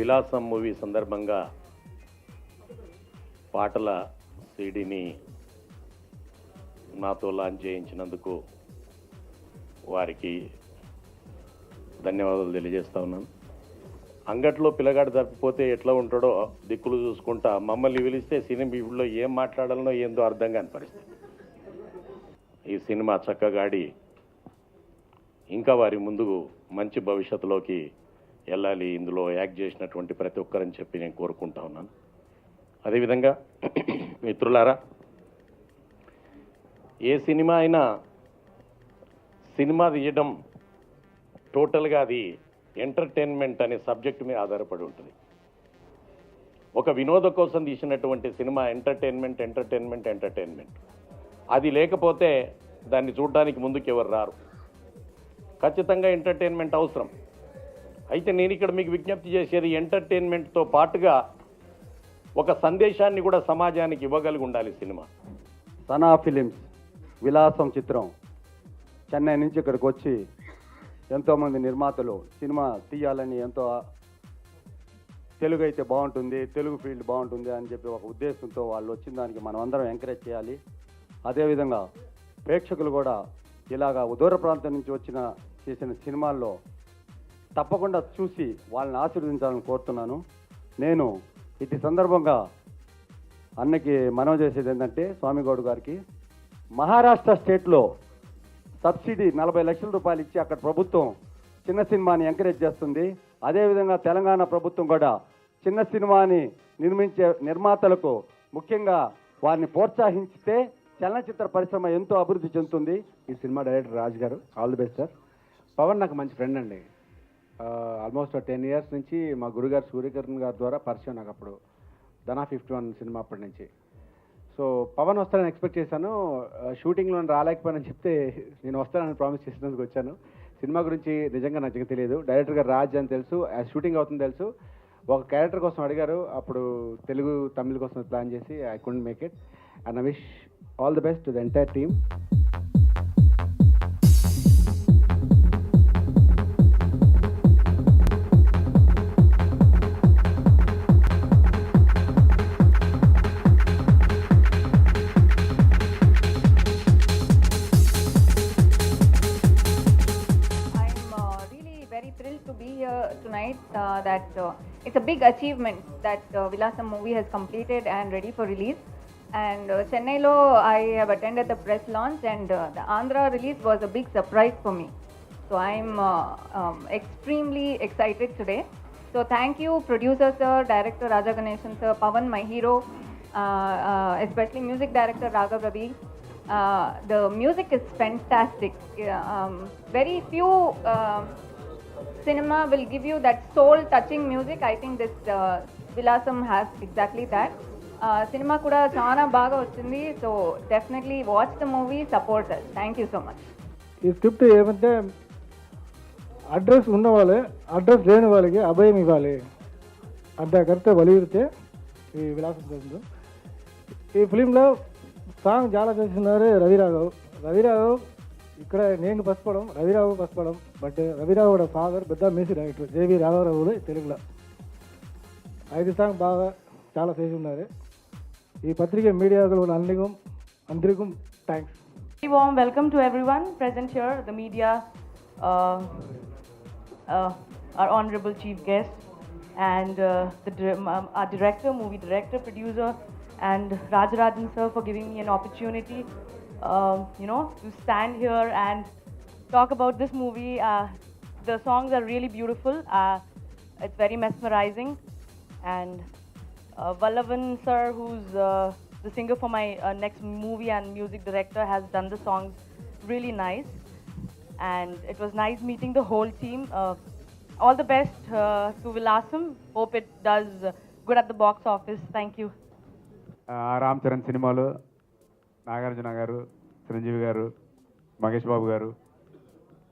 విలాసం movie సందర్భంగా పాటల సీడీని నాతో లాంచ్ చేయించినందుకు వారికి ధన్యవాదాలు తెలియజేస్తా ఉన్నాను. అంగట్లో పిల్లగాడు తప్పిపోతే ఎట్లా ఉంటాడో దిక్కులు చూసుకుంటా మమ్మల్ని పిలిస్తే సినిమాలో ఏం మాట్లాడాలనో ఏందో అర్థం కాని పరిస్థితి. ఈ సినిమా చక్కగాడి ఇంకా వారి ముందుకు మంచి భవిష్యత్తులోకి వెళ్ళాలి, ఇందులో యాక్ట్ చేసినటువంటి ప్రతి ఒక్కరని చెప్పి నేను కోరుకుంటా ఉన్నాను. అదేవిధంగా మిత్రులారా, ఏ సినిమా అయినా సినిమా తీయడం టోటల్గా అది ఎంటర్టైన్మెంట్ అనే సబ్జెక్ట్ మీద ఆధారపడి ఉంటుంది. ఒక వినోదం కోసం తీసినటువంటి సినిమా ఎంటర్టైన్మెంట్ అది లేకపోతే దాన్ని చూడడానికి ముందుకు ఎవరు రారు. ఖచ్చితంగా ఎంటర్టైన్మెంట్ అవసరం. అయితే నేను ఇక్కడ మీకు విజ్ఞప్తి చేసేది ఎంటర్టైన్మెంట్తో పాటుగా ఒక సందేశాన్ని కూడా సమాజానికి ఇవ్వగలిగి ఉండాలి సినిమా. సనా ఫిలిమ్స్ విలాసం చిత్రం చెన్నై నుంచి ఇక్కడికి వచ్చి ఎంతోమంది నిర్మాతలు సినిమా తీయాలని ఎంతో తెలుగు అయితే బాగుంటుంది, తెలుగు ఫీల్డ్ బాగుంటుంది అని చెప్పి ఒక ఉద్దేశంతో వాళ్ళు వచ్చిన దానికి మనం అందరం ఎంకరేజ్ చేయాలి. అదేవిధంగా ప్రేక్షకులు కూడా ఇలాగా దూర ప్రాంతం నుంచి చేసిన సినిమాల్లో తప్పకుండా చూసి వాళ్ళని ఆశీర్వదించాలని కోరుతున్నాను. నేను ఇటు సందర్భంగా అన్నకి మనవి చేసేది ఏంటంటే, స్వామిగౌడ్ గారికి మహారాష్ట్ర స్టేట్లో సబ్సిడీ 40 లక్షల రూపాయలు ఇచ్చి అక్కడ ప్రభుత్వం చిన్న సినిమాని ఎంకరేజ్ చేస్తుంది. అదేవిధంగా తెలంగాణ ప్రభుత్వం కూడా చిన్న సినిమాని నిర్మించే నిర్మాతలకు ముఖ్యంగా వారిని ప్రోత్సహించితే చలనచిత్ర పరిశ్రమ ఎంతో అభివృద్ధి చెందుతుంది. ఈ సినిమా డైరెక్టర్ రాజ్ గారు, all the best sir. Pavan నాకు మంచి ఫ్రెండ్ అండి. ఆల్మోస్ట్ 10 ఇయర్స్ నుంచి మా గురుగారు సూర్యకిరణ్ గారి ద్వారా పరిచయం నాకు. అప్పుడు ధనా 51 సినిమా అప్పటి నుంచి. సో పవన్ వస్తానని ఎక్స్పెక్ట్ చేశాను. షూటింగ్లో రాలేకపోయానని చెప్తే నేను వస్తానని ప్రామిస్ చేసినందుకు వచ్చాను. సినిమా గురించి నిజంగా నాకు తెలియదు. డైరెక్టర్ గారు రాజ్ అని తెలుసు, షూటింగ్ అవుతుంది తెలుసు. ఒక క్యారెక్టర్ కోసం అడిగారు, అప్పుడు తెలుగు తమిళ కోసం ప్లాన్ చేసి I couldn't make it. And I wish all the best to the entire team. Tonight it's a big achievement that Vilasam movie has completed and ready for release. And Chennai lo I have attended the press launch, and the Andhra release was a big surprise for me. So I'm extremely excited today. So thank you producer sir, director Raja Ganeshan sir, Pavan my hero, especially music director Raghav Ravi. The music is fantastic. Very few cinema will give you that soul touching music. I think this Vilasam has exactly that. Cinema kuda chaana baga vachindi. So definitely watch the movie, support us. Thank you so much. ఈ script ఏమంటే address ఉన్న వాళ్ళే address లేని వాళ్ళకి అభయం ఇవ్వాలి అంత correct వలిగితే ఈ విలాసం చేసింది. ఈ ఫిలింలో సాంగ్ చాలా చేస్తున్నారు రవిరాఘవ్ ఇక్కడ నేను పసుకోవడం, రవిరావు పసుకోవడం. బట్ రవిరావు కూడా ఫాదర్ పెద్ద మ్యూజిక్ డైరెక్టర్ జేవి రాఘవరావు తెలుగులో 5 సాంగ్ బాగా చాలా చేసి ఉన్నారు. ఈ పత్రిక మీడియాకు అందరికీ thanks. Very warm welcome to everyone present here, the media, our honorable chief guest, and our director, movie director, producer, and Rajarajan sir for giving me an opportunity, to stand here and talk about this movie. The songs are really beautiful. It's very mesmerizing, and Vallavan sir, who's the singer for my next movie and music director, has done the songs really nice, and it was nice meeting the whole team. All the best to Vilasam. Hope it does good at the box office. Thank you. Ram Charan సినిమాలో నాగార్జున గారు, చిరంజీవి గారు, మహేష్ బాబు గారు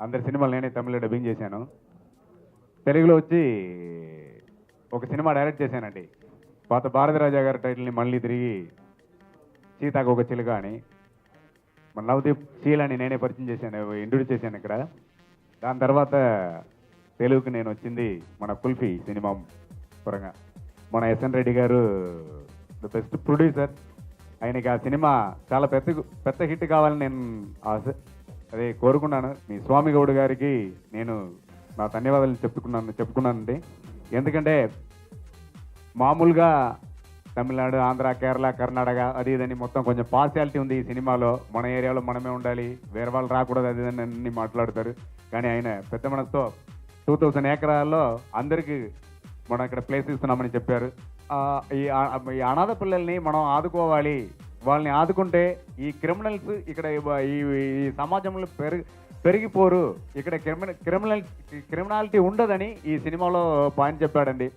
అందరి సినిమాలు నేనే తమిళలో dubbing చేశాను. తెలుగులో వచ్చి ఒక సినిమా డైరెక్ట్ చేశానండి. పాత భారతరాజా గారి టైటిల్ని మళ్ళీ తిరిగి సీతాకు ఒక చిలుక అని, మన నవదీప్ చీలని నేనే పరిచయం చేశాను, ఇంట్రొడ్యూస్ చేశాను ఇక్కడ. దాని తర్వాత తెలుగుకి నేను వచ్చింది మన కుల్ఫీ సినిమా పరంగా. మన ఎస్ఎన్ రెడ్డి గారు ద బెస్ట్ ప్రొడ్యూసర్. ఆయనకి ఆ సినిమా చాలా పెద్ద హిట్ కావాలని నేను అదే కోరుకున్నాను. మీ స్వామి గౌడ్ గారికి నేను నా ధన్యవాదాలు చెప్పుకున్నానండి. ఎందుకంటే మామూలుగా తమిళనాడు, ఆంధ్ర, కేరళ, కర్ణాటక అది ఇదని మొత్తం కొంచెం పార్షియాలిటీ ఉంది ఈ సినిమాలో. మన ఏరియాలో మనమే ఉండాలి, వేరే వాళ్ళు రాకూడదు, అది ఇదని అన్ని మాట్లాడతారు. కానీ ఆయన పెద్ద మనసుతో 2000 ఎకరాల్లో అందరికీ మనం ఇక్కడ ప్లేస్ ఇస్తున్నామని చెప్పారు. ఈ అనాథ పిల్లల్ని మనం ఆదుకోవాలి. వాళ్ళని ఆదుకుంటే ఈ క్రిమినల్స్ ఇక్కడ ఈ సమాజంలో పెరిగిపోరు. ఇక్కడ క్రిమినాలిటీ ఉండదని ఈ సినిమాలో పాయింట్ చెప్పాడండి.